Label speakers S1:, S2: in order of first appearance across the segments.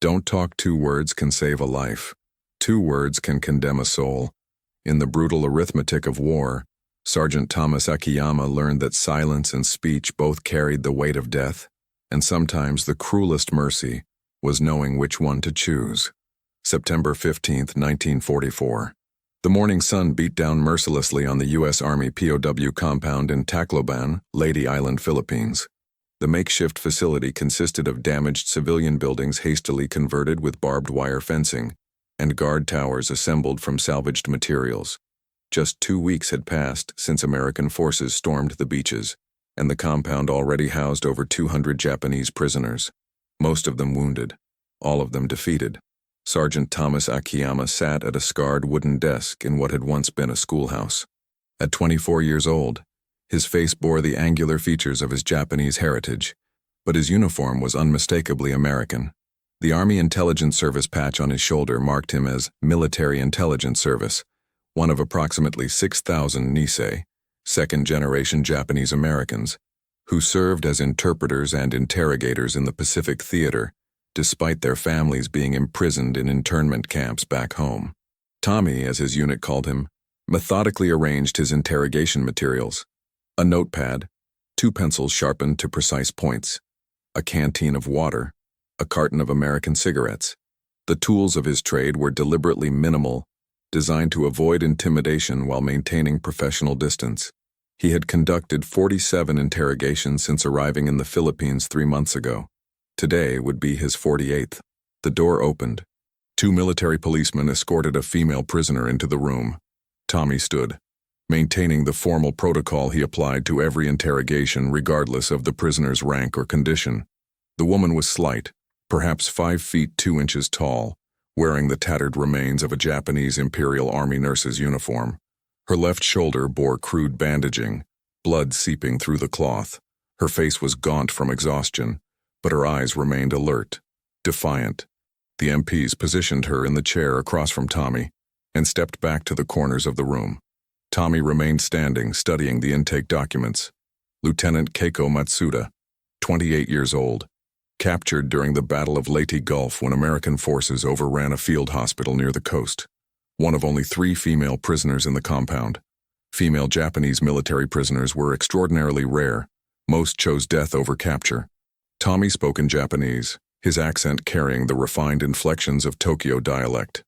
S1: Don't talk. 2 words can save a life. 2 words can condemn a soul. In the brutal arithmetic of war, Sergeant Thomas Akiyama learned that silence and speech both carried the weight of death, and sometimes the cruelest mercy was knowing which one to choose. September 15, 1944. The morning sun beat down mercilessly on the U.S. Army POW compound in Tacloban, Leyte Island, Philippines. The makeshift facility consisted of damaged civilian buildings hastily converted with barbed wire fencing, and guard towers assembled from salvaged materials. Just 2 weeks had passed since American forces stormed the beaches, and the compound already housed over 200 Japanese prisoners, most of them wounded, all of them defeated. Sergeant Thomas Akiyama sat at a scarred wooden desk in what had once been a schoolhouse. At 24 years old, his face bore the angular features of his Japanese heritage, but his uniform was unmistakably American. The Army Intelligence Service patch on his shoulder marked him as Military Intelligence Service, one of approximately 6,000 Nisei, second-generation Japanese Americans, who served as interpreters and interrogators in the Pacific Theater, despite their families being imprisoned in internment camps back home. Tommy, as his unit called him, methodically arranged his interrogation materials: a notepad, 2 pencils sharpened to precise points, a canteen of water, a carton of American cigarettes. The tools of his trade were deliberately minimal, designed to avoid intimidation while maintaining professional distance. He had conducted 47 interrogations since arriving in the Philippines 3 months ago. Today would be his 48th. The door opened. 2 military policemen escorted a female prisoner into the room. Tommy stood, maintaining the formal protocol he applied to every interrogation regardless of the prisoner's rank or condition. The woman was slight, perhaps 5 feet 2 inches tall, wearing the tattered remains of a Japanese Imperial Army nurse's uniform. Her left shoulder bore crude bandaging, blood seeping through the cloth. Her face was gaunt from exhaustion, but her eyes remained alert, defiant. The MPs positioned her in the chair across from Tommy and stepped back to the corners of the room. Tommy remained standing, studying the intake documents. Lieutenant Keiko Matsuda, 28 years old, captured during the Battle of Leyte Gulf when American forces overran a field hospital near the coast. One of only 3 female prisoners in the compound. Female Japanese military prisoners were extraordinarily rare. Most chose death over capture. Tommy spoke in Japanese, his accent carrying the refined inflections of Tokyo dialect.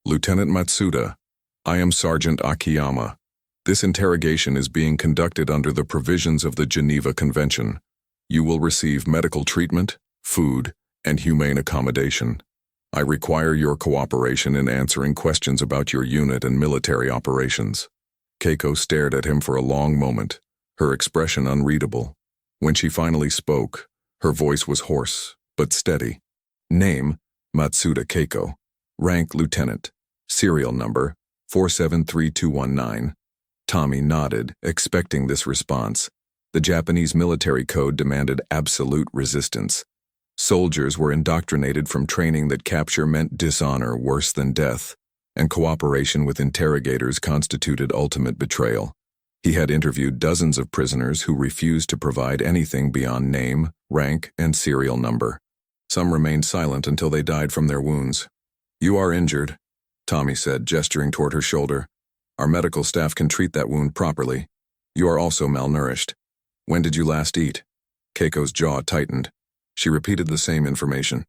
S1: Lieutenant Matsuda, I am Sergeant Akiyama. This interrogation is being conducted under the provisions of the Geneva Convention. You will receive medical treatment, food, and humane accommodation. I require your cooperation in answering questions about your unit and military operations. Keiko stared at him for a long moment, her expression unreadable. When she finally spoke, her voice was hoarse, but steady. Name, Matsuda Keiko. Rank, Lieutenant. Serial number, 473219. Tommy nodded, expecting this response. The Japanese military code demanded absolute resistance. Soldiers were indoctrinated from training that capture meant dishonor worse than death, and cooperation with interrogators constituted ultimate betrayal. He had interviewed dozens of prisoners who refused to provide anything beyond name, rank, and serial number. Some remained silent until they died from their wounds. You are injured, Tommy said, gesturing toward her shoulder. Our medical staff can treat that wound properly. You are also malnourished. When did you last eat? Keiko's jaw tightened. She repeated the same information.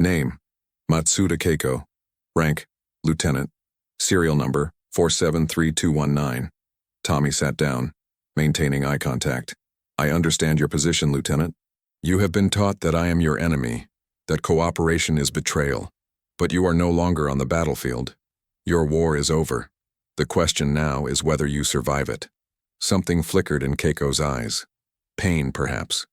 S1: Name, Matsuda Keiko. Rank, Lieutenant. Serial number, 473219. Tommy sat down, maintaining eye contact. I understand your position, Lieutenant. You have been taught that I am your enemy, that cooperation is betrayal. But you are no longer on the battlefield. Your war is over. The question now is whether you survive it. Something flickered in Keiko's eyes. Pain, perhaps,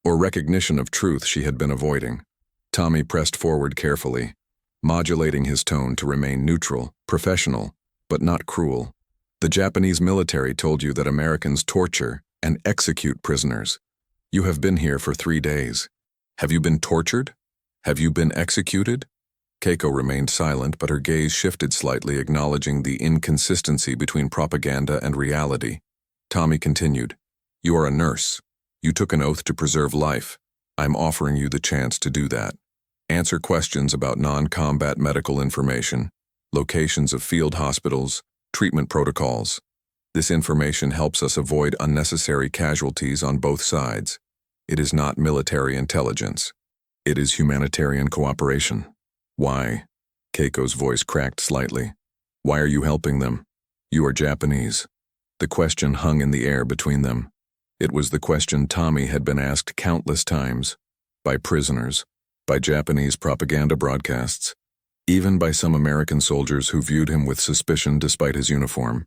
S1: or recognition of truth she had been avoiding. Tommy pressed forward carefully, modulating his tone to remain neutral, professional, but not cruel. The Japanese military told you that Americans torture and execute prisoners. You have been here for 3 days. Have you been tortured? Have you been executed? Keiko remained silent, but her gaze shifted slightly, acknowledging the inconsistency between propaganda and reality. Tommy continued, You are a nurse. You took an oath to preserve life. I'm offering you the chance to do that. Answer questions about non-combat medical information, locations of field hospitals, treatment protocols. This information helps us avoid unnecessary casualties on both sides. It is not military intelligence. It is humanitarian cooperation. Why? Keiko's voice cracked slightly. Why are you helping them? You are Japanese. The question hung in the air between them. It was the question Tommy had been asked countless times, by prisoners, by Japanese propaganda broadcasts, even by some American soldiers who viewed him with suspicion despite his uniform.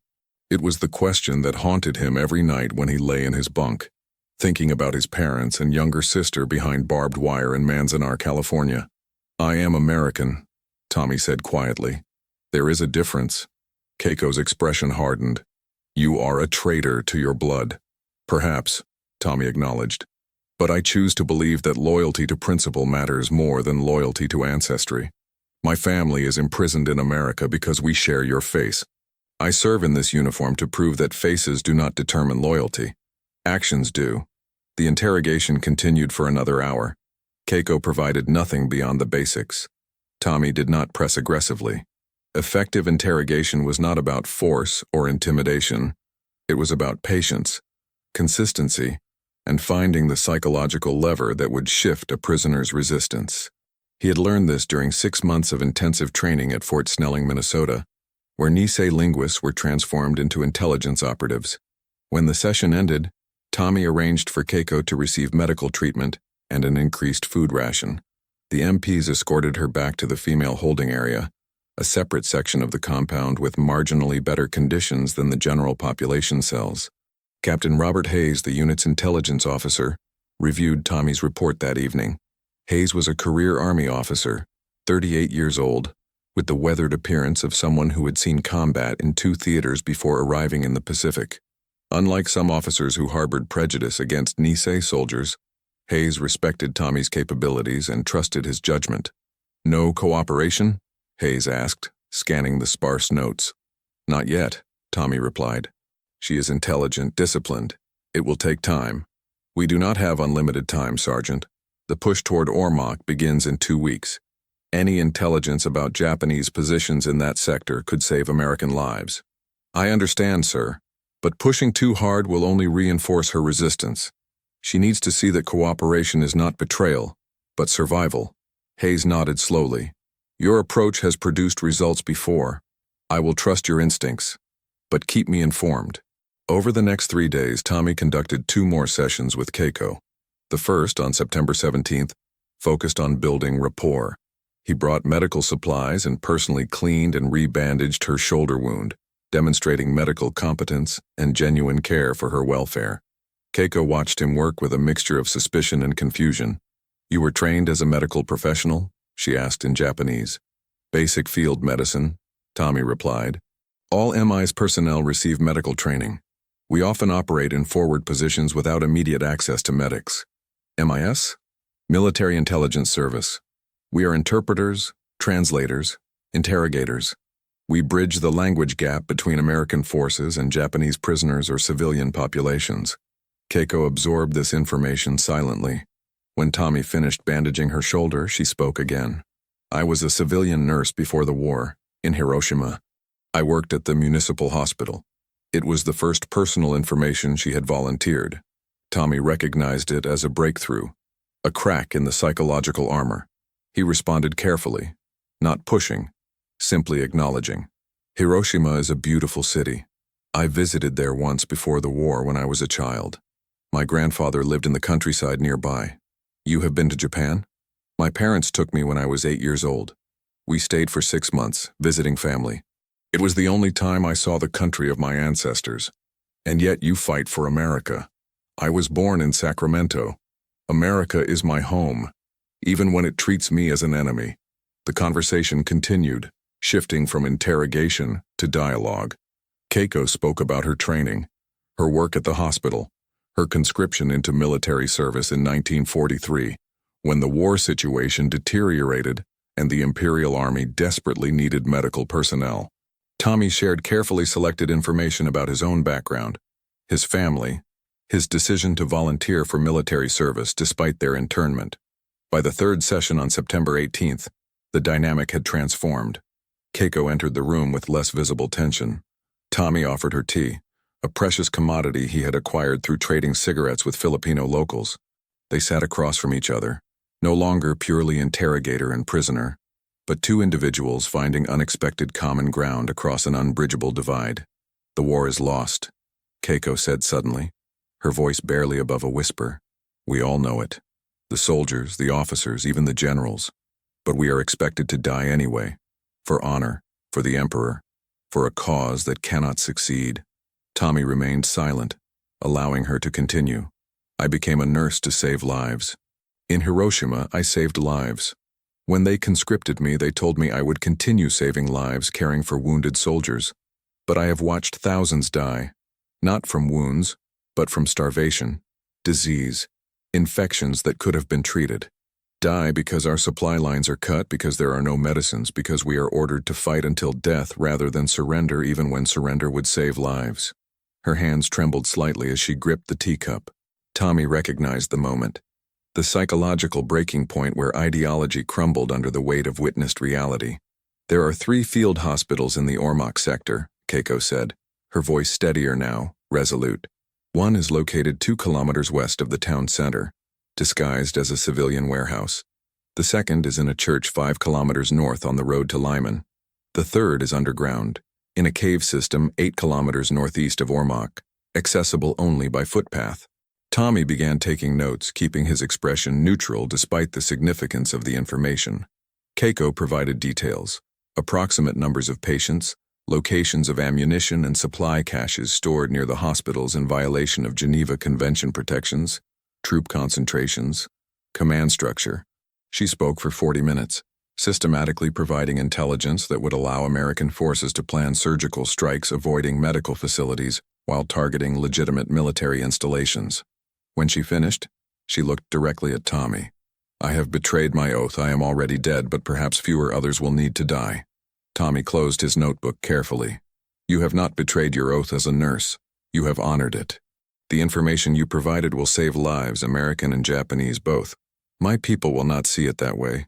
S1: It was the question that haunted him every night when he lay in his bunk, thinking about his parents and younger sister behind barbed wire in Manzanar, California. I am American, Tommy said quietly. There is a difference. Keiko's expression hardened. You are a traitor to your blood. Perhaps, Tommy acknowledged. But I choose to believe that loyalty to principle matters more than loyalty to ancestry. My family is imprisoned in America because we share your face. I serve in this uniform to prove that faces do not determine loyalty. Actions do. The interrogation continued for another hour. Keiko provided nothing beyond the basics. Tommy did not press aggressively. Effective interrogation was not about force or intimidation. It was about patience, consistency, and finding the psychological lever that would shift a prisoner's resistance. He had learned this during 6 months of intensive training at Fort Snelling, Minnesota, where Nisei linguists were transformed into intelligence operatives. When the session ended, Tommy arranged for Keiko to receive medical treatment and an increased food ration. The MPs escorted her back to the female holding area, a separate section of the compound with marginally better conditions than the general population cells. Captain Robert Hayes, the unit's intelligence officer, reviewed Tommy's report that evening. Hayes was a career Army officer, 38 years old, with the weathered appearance of someone who had seen combat in 2 theaters before arriving in the Pacific. Unlike some officers who harbored prejudice against Nisei soldiers, Hayes respected Tommy's capabilities and trusted his judgment. No cooperation? Hayes asked, scanning the sparse notes. Not yet, Tommy replied. She is intelligent, disciplined. It will take time. We do not have unlimited time, Sergeant. The push toward Ormoc begins in 2 weeks. Any intelligence about Japanese positions in that sector could save American lives. I understand, sir, but pushing too hard will only reinforce her resistance. She needs to see that cooperation is not betrayal, but survival. Hayes nodded slowly. Your approach has produced results before. I will trust your instincts, but keep me informed. Over the next 3 days, Tommy conducted 2 more sessions with Keiko. The first, on September 17th, focused on building rapport. He brought medical supplies and personally cleaned and rebandaged her shoulder wound, demonstrating medical competence and genuine care for her welfare. Keiko watched him work with a mixture of suspicion and confusion. You were trained as a medical professional? She asked in Japanese. Basic field medicine, Tommy replied. All MI's personnel receive medical training. We often operate in forward positions without immediate access to medics. MIS? Military Intelligence Service. We are interpreters, translators, interrogators. We bridge the language gap between American forces and Japanese prisoners or civilian populations. Keiko absorbed this information silently. When Tommy finished bandaging her shoulder, she spoke again. I was a civilian nurse before the war, in Hiroshima. I worked at the municipal hospital. It was the first personal information she had volunteered. Tommy recognized it as a breakthrough, a crack in the psychological armor. He responded carefully, not pushing, simply acknowledging. Hiroshima is a beautiful city. I visited there once before the war when I was a child. My grandfather lived in the countryside nearby. You have been to Japan? My parents took me when I was 8 years old. We stayed for 6 months, visiting family. It was the only time I saw the country of my ancestors. And yet you fight for America. I was born in Sacramento. America is my home, even when it treats me as an enemy. The conversation continued, shifting from interrogation to dialogue. Keiko spoke about her training, her work at the hospital, her conscription into military service in 1943, when the war situation deteriorated and the Imperial Army desperately needed medical personnel. Tommy shared carefully selected information about his own background, his family, his decision to volunteer for military service despite their internment. By the third session on September 18th, the dynamic had transformed. Keiko entered the room with less visible tension. Tommy offered her tea, a precious commodity he had acquired through trading cigarettes with Filipino locals. They sat across from each other, no longer purely interrogator and prisoner, but two individuals finding unexpected common ground across an unbridgeable divide. "The war is lost," Keiko said suddenly, her voice barely above a whisper. "We all know it. The soldiers, the officers, even the generals. But we are expected to die anyway. For honor, for the emperor, for a cause that cannot succeed." Tommy remained silent, allowing her to continue. "I became a nurse to save lives. In Hiroshima, I saved lives. When they conscripted me, they told me I would continue saving lives, caring for wounded soldiers. But I have watched thousands die, not from wounds, but from starvation, disease, infections that could have been treated. Die because our supply lines are cut, because there are no medicines, because we are ordered to fight until death rather than surrender, even when surrender would save lives." Her hands trembled slightly as she gripped the teacup. Tommy recognized the moment. The psychological breaking point where ideology crumbled under the weight of witnessed reality. "There are 3 field hospitals in the Ormoc sector," Keiko said, her voice steadier now, resolute. "One is located 2 kilometers west of the town center, disguised as a civilian warehouse. The second is in a church 5 kilometers north on the road to Lyman. The third is underground, in a cave system 8 kilometers northeast of Ormoc, accessible only by footpath." Tommy began taking notes, keeping his expression neutral despite the significance of the information. Keiko provided details: approximate numbers of patients, locations of ammunition and supply caches stored near the hospitals in violation of Geneva Convention protections, troop concentrations, command structure. She spoke for 40 minutes, systematically providing intelligence that would allow American forces to plan surgical strikes avoiding medical facilities while targeting legitimate military installations. When she finished, she looked directly at Tommy. "I have betrayed my oath. I am already dead, but perhaps fewer others will need to die." Tommy closed his notebook carefully. "You have not betrayed your oath as a nurse. You have honored it. The information you provided will save lives, American and Japanese both. My people will not see it that way.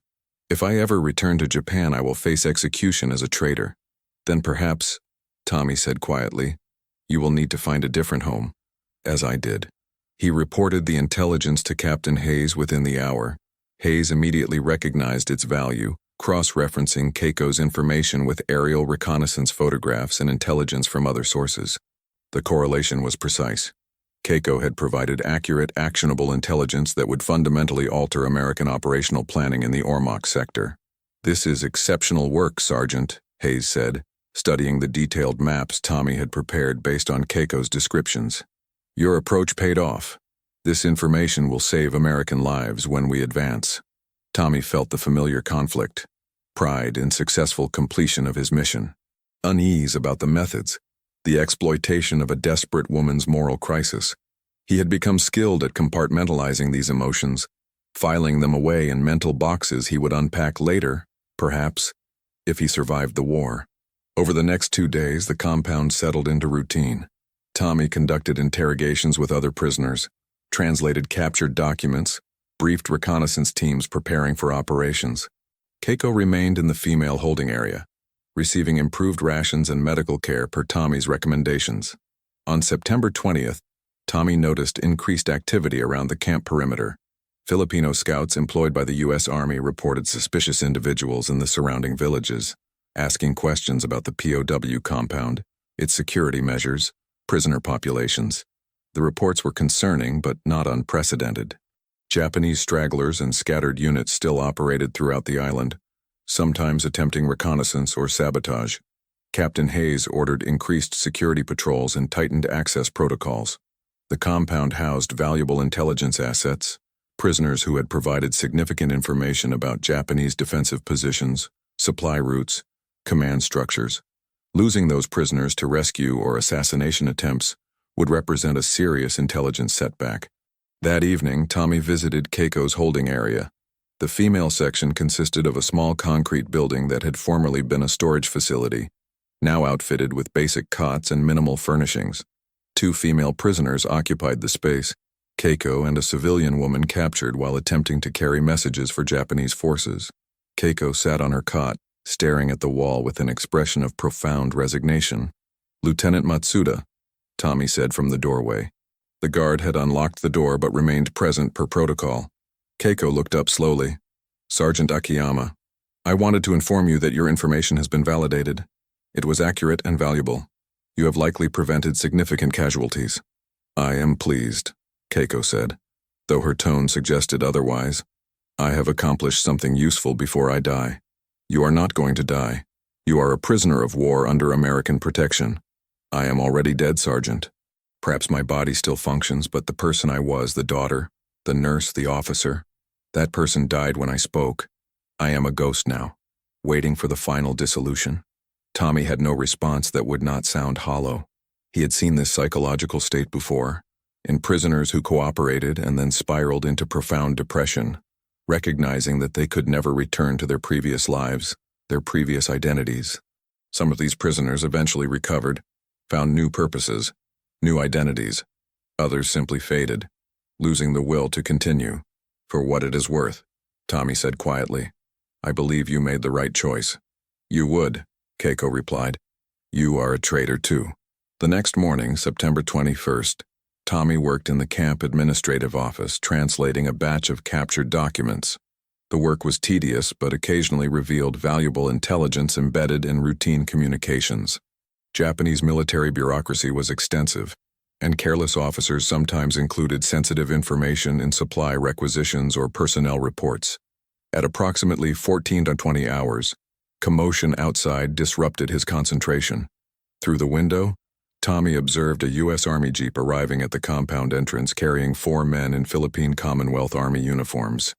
S1: If I ever return to Japan, I will face execution as a traitor. Then perhaps," Tommy said quietly, "you will need to find a different home, as I did." He reported the intelligence to Captain Hayes within the hour. Hayes immediately recognized its value, cross-referencing Keiko's information with aerial reconnaissance photographs and intelligence from other sources. The correlation was precise. Keiko had provided accurate, actionable intelligence that would fundamentally alter American operational planning in the Ormoc sector. "This is exceptional work, Sergeant," Hayes said, studying the detailed maps Tommy had prepared based on Keiko's descriptions. "Your approach paid off. This information will save American lives when we advance." Tommy felt the familiar conflict: pride in successful completion of his mission, unease about the methods, the exploitation of a desperate woman's moral crisis. He had become skilled at compartmentalizing these emotions, filing them away in mental boxes he would unpack later, perhaps, if he survived the war. Over the next 2 days, the compound settled into routine. Tommy conducted interrogations with other prisoners, translated captured documents, briefed reconnaissance teams preparing for operations. Keiko remained in the female holding area, receiving improved rations and medical care per Tommy's recommendations. On September 20th, Tommy noticed increased activity around the camp perimeter. Filipino scouts employed by the U.S. Army reported suspicious individuals in the surrounding villages, asking questions about the POW compound, its security measures, prisoner populations. The reports were concerning but not unprecedented. Japanese stragglers and scattered units still operated throughout the island, sometimes attempting reconnaissance or sabotage. Captain Hayes ordered increased security patrols and tightened access protocols. The compound housed valuable intelligence assets, prisoners who had provided significant information about Japanese defensive positions, supply routes, command structures. Losing those prisoners to rescue or assassination attempts would represent a serious intelligence setback. That evening, Tommy visited Keiko's holding area. The female section consisted of a small concrete building that had formerly been a storage facility, now outfitted with basic cots and minimal furnishings. 2 female prisoners occupied the space, Keiko and a civilian woman captured while attempting to carry messages for Japanese forces. Keiko sat on her cot, staring at the wall with an expression of profound resignation. "Lieutenant Matsuda," Tommy said from the doorway. The guard had unlocked the door but remained present per protocol. Keiko looked up slowly. "Sergeant Akiyama, I wanted to inform you that your information has been validated. It was accurate and valuable. You have likely prevented significant casualties." "I am pleased," Keiko said, though her tone suggested otherwise. "I have accomplished something useful before I die. You are not going to die. You are a prisoner of war under American protection. I am already dead, Sergeant. Perhaps my body still functions, but the person I was, the daughter, the nurse, the officer, that person died when I spoke. I am a ghost now, waiting for the final dissolution." Tommy had no response that would not sound hollow. He had seen this psychological state before, in prisoners who cooperated and then spiraled into profound depression, recognizing that they could never return to their previous lives, their previous identities. Some of these prisoners eventually recovered, found new purposes, new identities. Others simply faded, losing the will to continue. "For what it is worth," Tommy said quietly, "I believe you made the right choice." "You would," Keiko replied. "You are a traitor too." The next morning, September 21st, Tommy worked in the camp administrative office, translating a batch of captured documents. The work was tedious, but occasionally revealed valuable intelligence embedded in routine communications. Japanese military bureaucracy was extensive, and careless officers sometimes included sensitive information in supply requisitions or personnel reports. At approximately 14 to 20 hours, commotion outside disrupted his concentration. Through the window, Tommy observed a U.S. Army jeep arriving at the compound entrance carrying 4 men in Philippine Commonwealth Army uniforms.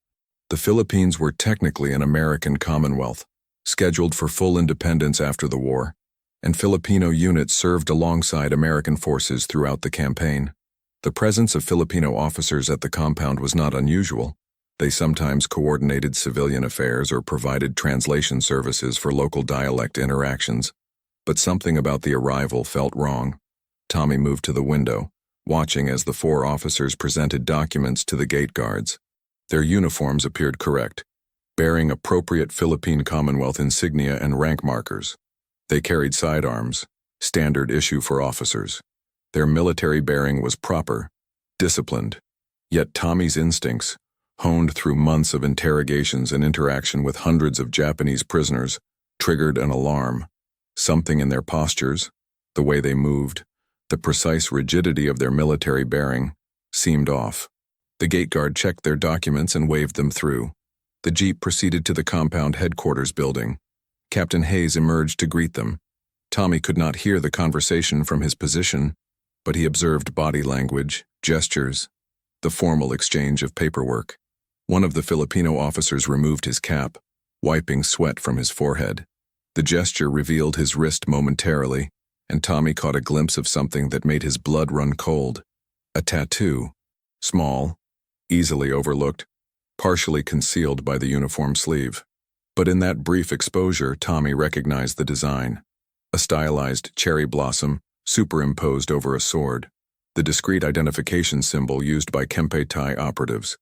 S1: The Philippines were technically an American Commonwealth, scheduled for full independence after the war, and Filipino units served alongside American forces throughout the campaign. The presence of Filipino officers at the compound was not unusual. They sometimes coordinated civilian affairs or provided translation services for local dialect interactions. But something about the arrival felt wrong. Tommy moved to the window, watching as the 4 officers presented documents to the gate guards. Their uniforms appeared correct, bearing appropriate Philippine Commonwealth insignia and rank markers. They carried sidearms, standard issue for officers. Their military bearing was proper, disciplined. Yet Tommy's instincts, honed through months of interrogations and interaction with hundreds of Japanese prisoners, triggered an alarm. Something in their postures, the way they moved, the precise rigidity of their military bearing, seemed off. The gate guard checked their documents and waved them through. The jeep proceeded to the compound headquarters building. Captain Hayes emerged to greet them. Tommy could not hear the conversation from his position, but he observed body language, gestures, the formal exchange of paperwork. One of the Filipino officers removed his cap, wiping sweat from his forehead. The gesture revealed his wrist momentarily, and Tommy caught a glimpse of something that made his blood run cold. A tattoo. Small, easily overlooked, partially concealed by the uniform sleeve. But in that brief exposure, Tommy recognized the design. A stylized cherry blossom superimposed over a sword. The discrete identification symbol used by Kempei-tai operatives,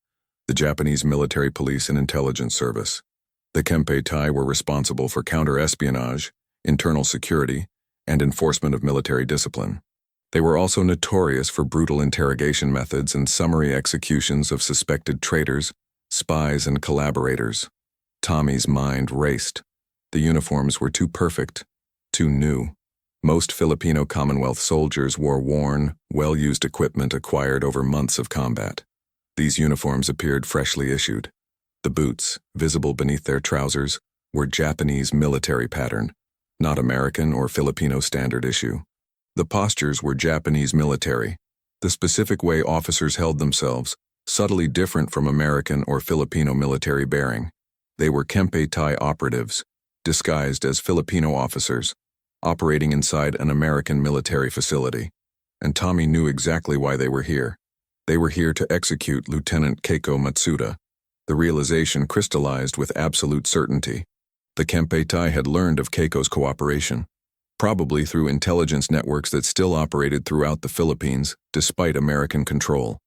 S1: the Japanese military police and intelligence service. The Kempei-tai were responsible for counter-espionage, internal security, and enforcement of military discipline. They were also notorious for brutal interrogation methods and summary executions of suspected traitors, spies, and collaborators. Tommy's mind raced. The uniforms were too perfect, too new. Most Filipino Commonwealth soldiers wore worn, well-used equipment acquired over months of combat. These uniforms appeared freshly issued. The boots, visible beneath their trousers, were Japanese military pattern, not American or Filipino standard issue. The postures were Japanese military, the specific way officers held themselves, subtly different from American or Filipino military bearing. They were Kempei-tai operatives, disguised as Filipino officers, operating inside an American military facility. And Tommy knew exactly why they were here. They were here to execute Lieutenant Keiko Matsuda. The realization crystallized with absolute certainty. The Kempei-tai had learned of Keiko's cooperation, probably through intelligence networks that still operated throughout the Philippines despite American control.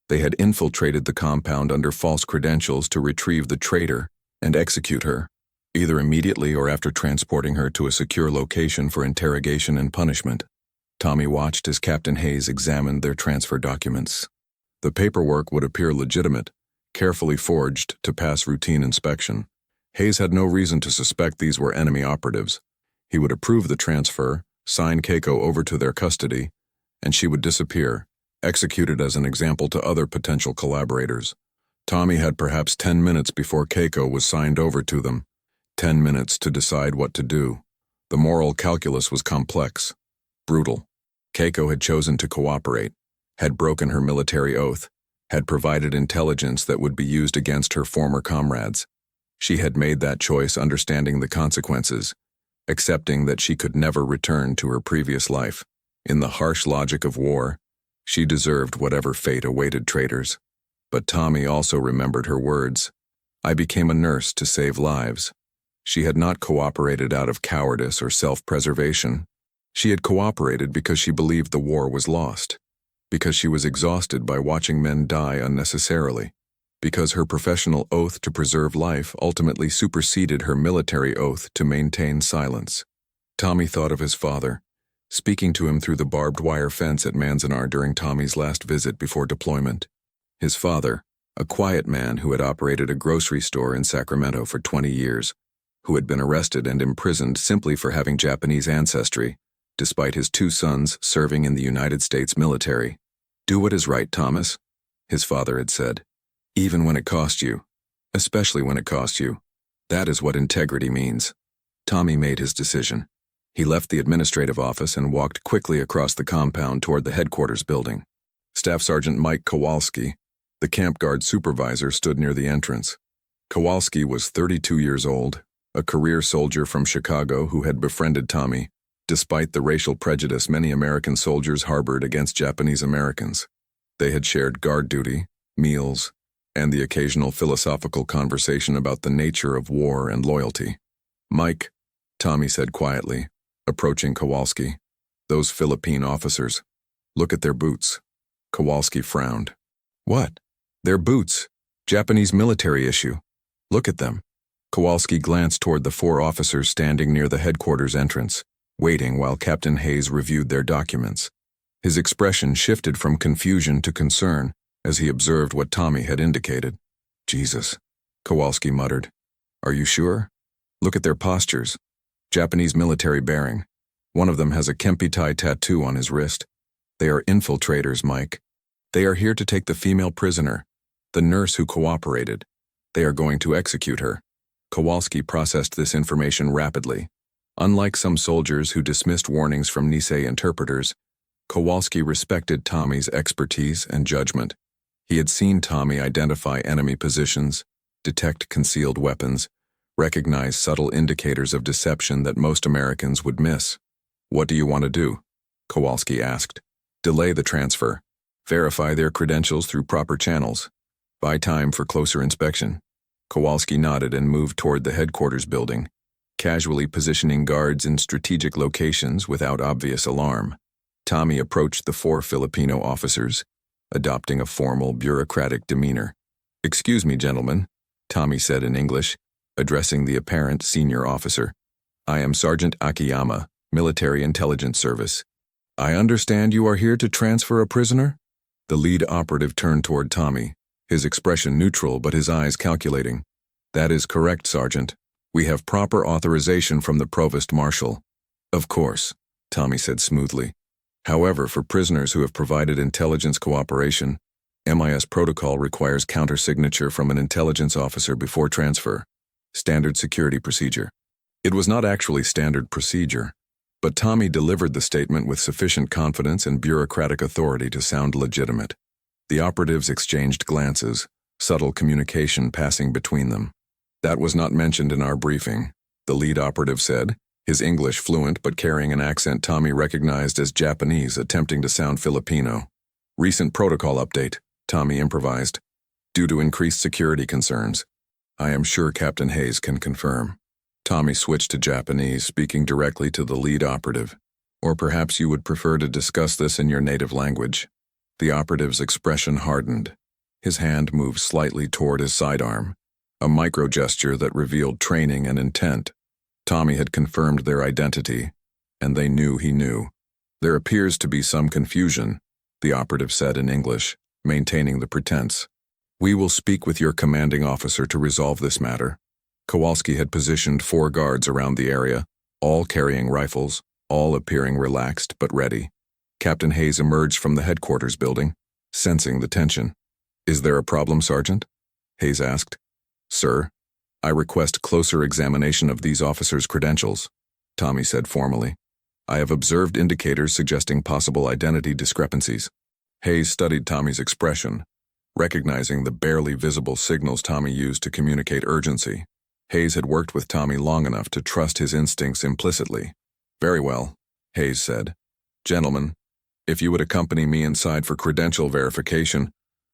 S1: They had infiltrated the compound under false credentials to retrieve the traitor and execute her, either immediately or after transporting her to a secure location for interrogation and punishment. Tommy watched as Captain Hayes examined their transfer documents. The paperwork would appear legitimate, carefully forged to pass routine inspection. Hayes had no reason to suspect these were enemy operatives. He would approve the transfer, sign Keiko over to their custody, and she would disappear, executed as an example to other potential collaborators. Tommy had perhaps 10 minutes before Keiko was signed over to them. 10 minutes to decide what to do. The moral calculus was complex, brutal. Keiko had chosen to cooperate, had broken her military oath, had provided intelligence that would be used against her former comrades. She had made that choice understanding the consequences, accepting that she could never return to her previous life. In the harsh logic of war, she deserved whatever fate awaited traitors. But Tommy also remembered her words. I became a nurse to save lives. She had not cooperated out of cowardice or self-preservation. She had cooperated because she believed the war was lost, because she was exhausted by watching men die unnecessarily, because her professional oath to preserve life ultimately superseded her military oath to maintain silence. Tommy thought of his father, speaking to him through the barbed wire fence at Manzanar during Tommy's last visit before deployment. His father, a quiet man who had operated a grocery store in Sacramento for 20 years, who had been arrested and imprisoned simply for having Japanese ancestry, despite his 2 sons serving in the United States military. Do what is right, Thomas, his father had said. Even when it costs you. Especially when it costs you. That is what integrity means. Tommy made his decision. He left the administrative office and walked quickly across the compound toward the headquarters building. Staff Sergeant Mike Kowalski, the camp guard supervisor, stood near the entrance. Kowalski was 32 years old, a career soldier from Chicago who had befriended Tommy, despite the racial prejudice many American soldiers harbored against Japanese Americans. They had shared guard duty, meals, and the occasional philosophical conversation about the nature of war and loyalty. Mike, Tommy said quietly, approaching Kowalski. Those Philippine officers. Look at their boots. Kowalski frowned. What? Their boots. Japanese military issue. Look at them. Kowalski glanced toward the 4 officers standing near the headquarters entrance, waiting while Captain Hayes reviewed their documents. His expression shifted from confusion to concern as he observed what Tommy had indicated. Jesus, Kowalski muttered. Are you sure? Look at their postures. Japanese military bearing. One of them has a kempi-tai tattoo on his wrist. They are infiltrators, Mike. They are here to take the female prisoner, the nurse who cooperated. They are going to execute her. Kowalski processed this information rapidly. Unlike some soldiers who dismissed warnings from Nisei interpreters, Kowalski respected Tommy's expertise and judgment. He had seen Tommy identify enemy positions, detect concealed weapons, recognize subtle indicators of deception that most Americans would miss. What do you want to do? Kowalski asked. Delay the transfer. Verify their credentials through proper channels. Buy time for closer inspection. Kowalski nodded and moved toward the headquarters building, casually positioning guards in strategic locations without obvious alarm. Tommy approached the 4 Filipino officers, adopting a formal, bureaucratic demeanor. Excuse me, gentlemen, Tommy said in English, addressing the apparent senior officer. I am Sergeant Akiyama, Military Intelligence Service. I understand you are here to transfer a prisoner? The lead operative turned toward Tommy, his expression neutral but his eyes calculating. That is correct, Sergeant. We have proper authorization from the Provost Marshal. Of course, Tommy said smoothly. However, for prisoners who have provided intelligence cooperation, MIS protocol requires countersignature from an intelligence officer before transfer. Standard security procedure. It was not actually standard procedure, but Tommy delivered the statement with sufficient confidence and bureaucratic authority to sound legitimate. The operatives exchanged glances, subtle communication passing between them. That was not mentioned in our briefing, the lead operative said, his English fluent but carrying an accent Tommy recognized as Japanese, attempting to sound Filipino. Recent protocol update, Tommy improvised. Due to increased security concerns. I am sure Captain Hayes can confirm. Tommy switched to Japanese, speaking directly to the lead operative. Or perhaps you would prefer to discuss this in your native language. The operative's expression hardened. His hand moved slightly toward his sidearm, a micro-gesture that revealed training and intent. Tommy had confirmed their identity, and they knew he knew. "There appears to be some confusion," the operative said in English, maintaining the pretense. "We will speak with your commanding officer to resolve this matter." Kowalski had positioned 4 guards around the area, all carrying rifles, all appearing relaxed but ready. Captain Hayes emerged from the headquarters building, sensing the tension. "Is there a problem, Sergeant?" Hayes asked. "Sir, I request closer examination of these officers' credentials," Tommy said formally. "I have observed indicators suggesting possible identity discrepancies." Hayes studied Tommy's expression, recognizing the barely visible signals Tommy used to communicate urgency. Hayes had worked with Tommy long enough to trust his instincts implicitly. "Very well," Hayes said. "Gentlemen, if you would accompany me inside for credential verification,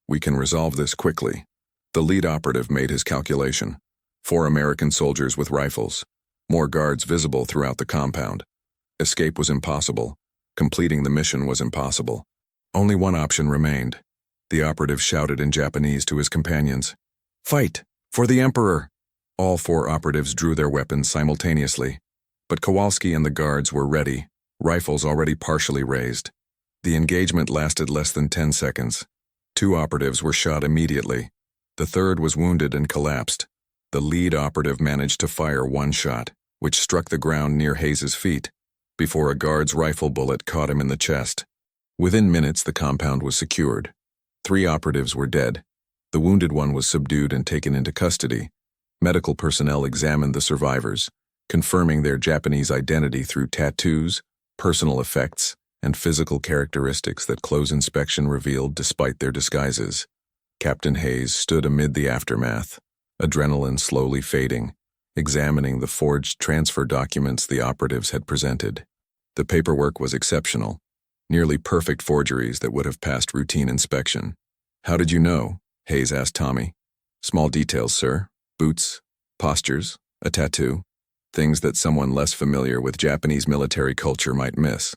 S1: we can resolve this quickly." The lead operative made his calculation. 4 American soldiers with rifles, more guards visible throughout the compound. Escape was impossible. Completing the mission was impossible. Only one option remained. The operative shouted in Japanese to his companions, "Fight! For the Emperor!" All 4 operatives drew their weapons simultaneously, but Kowalski and the guards were ready, rifles already partially raised. The engagement lasted less than 10 seconds. 2 operatives were shot immediately. The 3rd was wounded and collapsed. The lead operative managed to fire 1 shot, which struck the ground near Hayes's feet, before a guard's rifle bullet caught him in the chest. Within minutes, the compound was secured. 3 operatives were dead. The wounded one was subdued and taken into custody. Medical personnel examined the survivors, confirming their Japanese identity through tattoos, personal effects, and physical characteristics that close inspection revealed despite their disguises. Captain Hayes stood amid the aftermath, adrenaline slowly fading, examining the forged transfer documents the operatives had presented. The paperwork was exceptional, nearly perfect forgeries that would have passed routine inspection. "How did you know?" Hayes asked Tommy. "Small details, sir. Boots, postures, a tattoo. Things that someone less familiar with Japanese military culture might miss."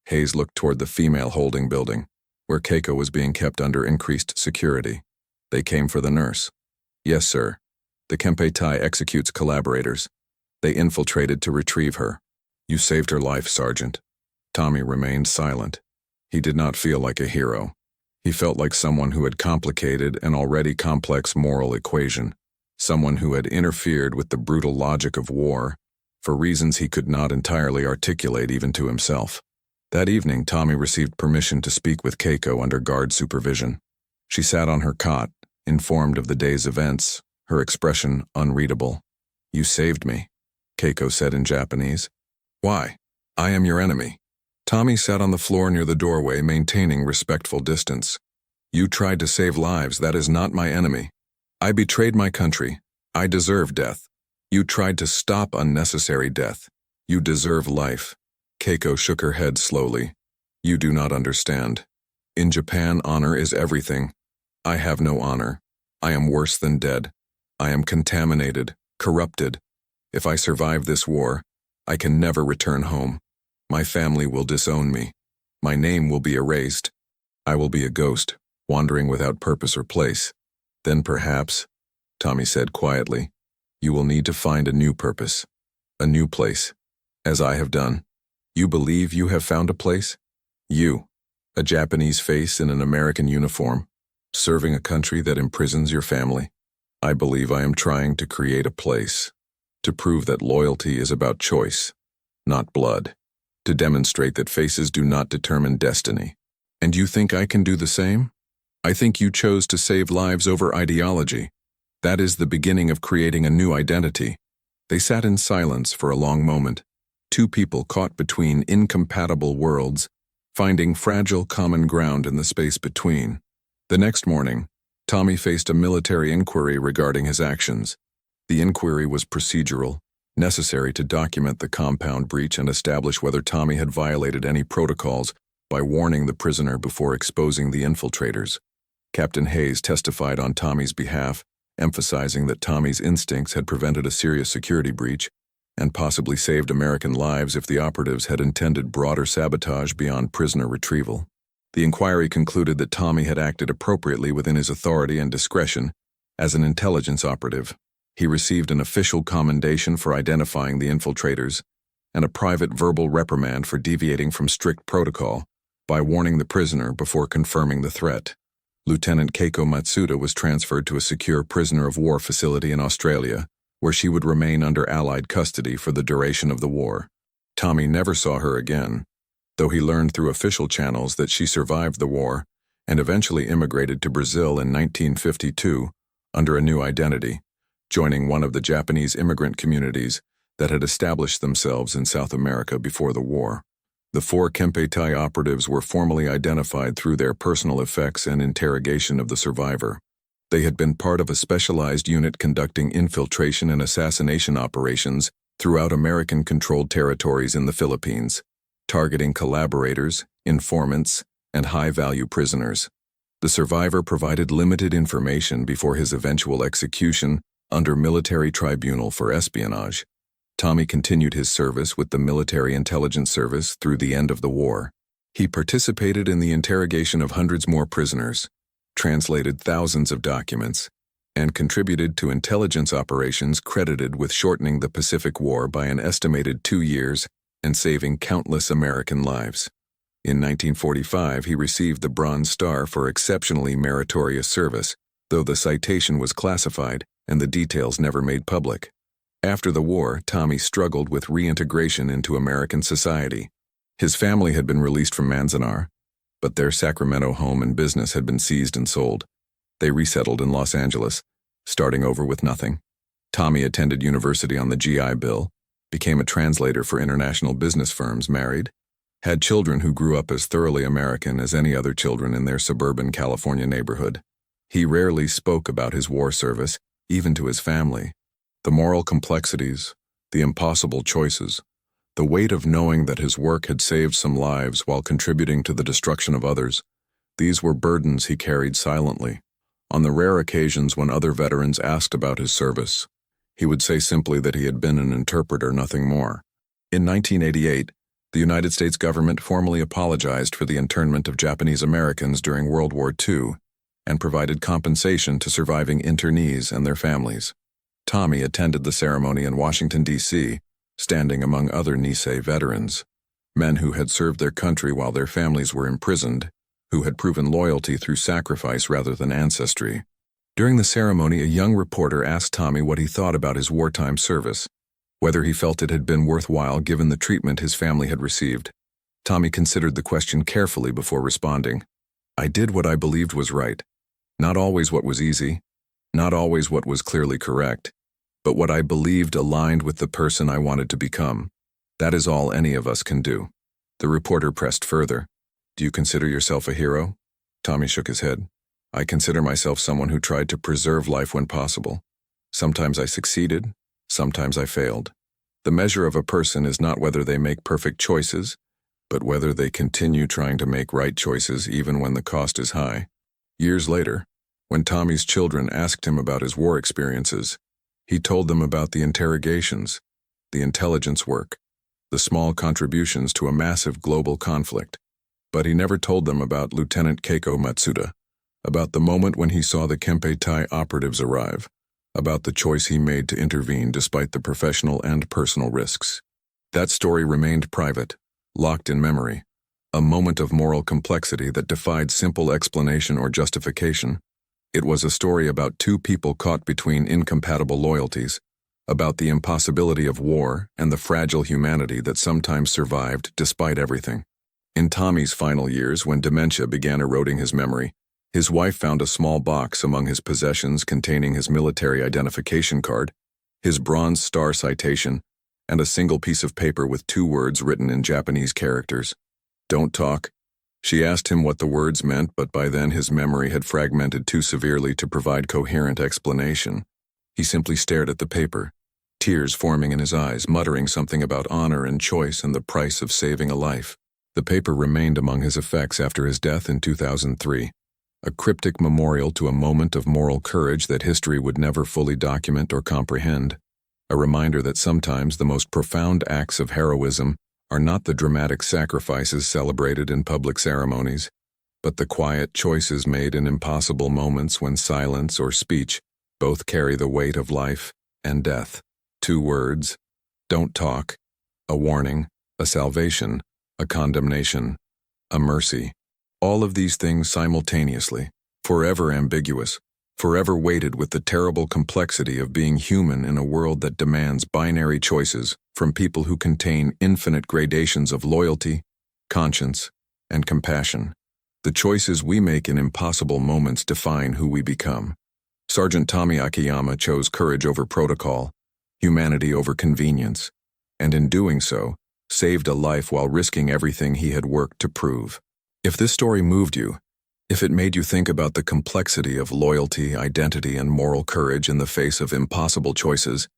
S1: Hayes looked toward the female holding building, where Keiko was being kept under increased security. "They came for the nurse." "Yes, sir. The Kempeitai executes collaborators. They infiltrated to retrieve her." "You saved her life, Sergeant." Tommy remained silent. He did not feel like a hero. He felt like someone who had complicated an already complex moral equation, someone who had interfered with the brutal logic of war for reasons he could not entirely articulate even to himself. That evening, Tommy received permission to speak with Keiko under guard supervision. She sat on her cot, informed of the day's events, her expression unreadable. "You saved me," Keiko said in Japanese. "Why? I am your enemy." Tommy sat on the floor near the doorway, maintaining respectful distance. "You tried to save lives. That is not my enemy. I betrayed my country. I deserve death. You tried to stop unnecessary death. You deserve life." Keiko shook her head slowly. "You do not understand. In Japan, honor is everything. I have no honor. I am worse than dead. I am contaminated, corrupted. If I survive this war, I can never return home. My family will disown me. My name will be erased. I will be a ghost, wandering without purpose or place. Then perhaps," Tommy said quietly, "you will need to find a new purpose, a new place, as I have done." "You believe you have found a place? You, a Japanese face in an American uniform, serving a country that imprisons your family? I believe I am trying to create a place, to prove that loyalty is about choice, not blood, to demonstrate that faces do not determine destiny. And you think I can do the same? I think you chose to save lives over ideology. That is the beginning of creating a new identity." They sat in silence for a long moment. 2 people caught between incompatible worlds, finding fragile common ground in the space between. The next morning, Tommy faced a military inquiry regarding his actions. The inquiry was procedural, necessary to document the compound breach and establish whether Tommy had violated any protocols by warning the prisoner before exposing the infiltrators. Captain Hayes testified on Tommy's behalf, emphasizing that Tommy's instincts had prevented a serious security breach and possibly saved American lives if the operatives had intended broader sabotage beyond prisoner retrieval. The inquiry concluded that Tommy had acted appropriately within his authority and discretion as an intelligence operative. He received an official commendation for identifying the infiltrators and a private verbal reprimand for deviating from strict protocol by warning the prisoner before confirming the threat. Lieutenant Keiko Matsuda was transferred to a secure prisoner of war facility in Australia, where she would remain under Allied custody for the duration of the war. Tommy never saw her again, though he learned through official channels that she survived the war and eventually immigrated to Brazil in 1952 under a new identity, joining one of the Japanese immigrant communities that had established themselves in South America before the war. The 4 Kempeitai operatives were formally identified through their personal effects and interrogation of the survivor. They had been part of a specialized unit conducting infiltration and assassination operations throughout American-controlled territories in the Philippines, targeting collaborators, informants, and high-value prisoners. The survivor provided limited information before his eventual execution under military tribunal for espionage. Tommy continued his service with the Military Intelligence Service through the end of the war. He participated in the interrogation of hundreds more prisoners, translated thousands of documents, and contributed to intelligence operations credited with shortening the Pacific War by an estimated 2 years and saving countless American lives. In 1945, he received the Bronze Star for exceptionally meritorious service, though the citation was classified and the details never made public. After the war, Tommy struggled with reintegration into American society. His family had been released from Manzanar, but their Sacramento home and business had been seized and sold. They resettled in Los Angeles, starting over with nothing. Tommy attended university on the GI Bill, became a translator for international business firms, married, had children who grew up as thoroughly American as any other children in their suburban California neighborhood. He rarely spoke about his war service, even to his family. The moral complexities, the impossible choices, the weight of knowing that his work had saved some lives while contributing to the destruction of others, these were burdens he carried silently. On the rare occasions when other veterans asked about his service, he would say simply that he had been an interpreter, nothing more. In 1988, the United States government formally apologized for the internment of Japanese Americans during World War II and provided compensation to surviving internees and their families. Tommy attended the ceremony in Washington, D.C., standing among other Nisei veterans, men who had served their country while their families were imprisoned, who had proven loyalty through sacrifice rather than ancestry. During the ceremony, a young reporter asked Tommy what he thought about his wartime service, whether he felt it had been worthwhile given the treatment his family had received. Tommy considered the question carefully before responding. "I did what I believed was right. Not always what was easy, not always what was clearly correct, but what I believed aligned with the person I wanted to become. That is all any of us can do." The reporter pressed further. "Do you consider yourself a hero?" Tommy shook his head. "I consider myself someone who tried to preserve life when possible. Sometimes I succeeded, sometimes I failed. The measure of a person is not whether they make perfect choices, but whether they continue trying to make right choices even when the cost is high." Years later, when Tommy's children asked him about his war experiences, he told them about the interrogations, the intelligence work, the small contributions to a massive global conflict. But he never told them about Lieutenant Keiko Matsuda, about the moment when he saw the Kempeitai operatives arrive, about the choice he made to intervene despite the professional and personal risks. That story remained private, locked in memory, a moment of moral complexity that defied simple explanation or justification. It was a story about 2 people caught between incompatible loyalties, about the impossibility of war and the fragile humanity that sometimes survived despite everything. In Tommy's final years, when dementia began eroding his memory, his wife found a small box among his possessions containing his military identification card, his Bronze Star citation, and a single piece of paper with 2 words written in Japanese characters. "Don't talk." She asked him what the words meant, but by then his memory had fragmented too severely to provide coherent explanation. He simply stared at the paper, tears forming in his eyes, muttering something about honor and choice and the price of saving a life. The paper remained among his effects after his death in 2003, a cryptic memorial to a moment of moral courage that history would never fully document or comprehend, a reminder that sometimes the most profound acts of heroism are not the dramatic sacrifices celebrated in public ceremonies, but the quiet choices made in impossible moments when silence or speech both carry the weight of life and death. 2 words, don't talk, a warning, a salvation, a condemnation, a mercy. All of these things simultaneously, forever ambiguous, forever weighted with the terrible complexity of being human in a world that demands binary choices from people who contain infinite gradations of loyalty, conscience, and compassion. The choices we make in impossible moments define who we become. Sergeant Tommy Akiyama chose courage over protocol, humanity over convenience, and in doing so, saved a life while risking everything he had worked to prove. If this story moved you, if it made you think about the complexity of loyalty, identity, and moral courage in the face of impossible choices,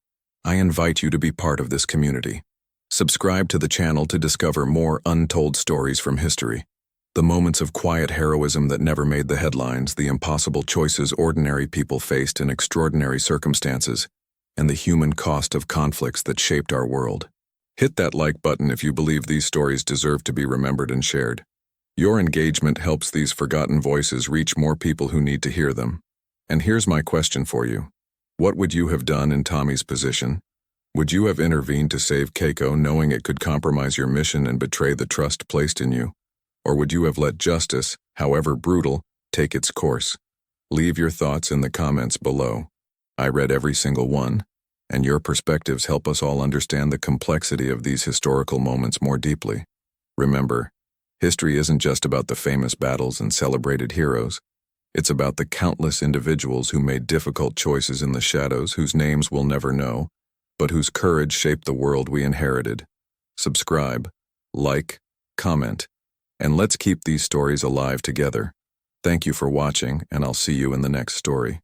S1: I invite you to be part of this community. Subscribe to the channel to discover more untold stories from history. The moments of quiet heroism that never made the headlines, the impossible choices ordinary people faced in extraordinary circumstances, and the human cost of conflicts that shaped our world. Hit that like button if you believe these stories deserve to be remembered and shared. Your engagement helps these forgotten voices reach more people who need to hear them. And here's my question for you. What would you have done in Tommy's position? Would you have intervened to save Keiko knowing it could compromise your mission and betray the trust placed in you? Or would you have let justice, however brutal, take its course? Leave your thoughts in the comments below. I read every single one, and your perspectives help us all understand the complexity of these historical moments more deeply. Remember, history isn't just about the famous battles and celebrated heroes. It's about the countless individuals who made difficult choices in the shadows, whose names we'll never know, but whose courage shaped the world we inherited. Subscribe, like, comment, and let's keep these stories alive together. Thank you for watching, and I'll see you in the next story.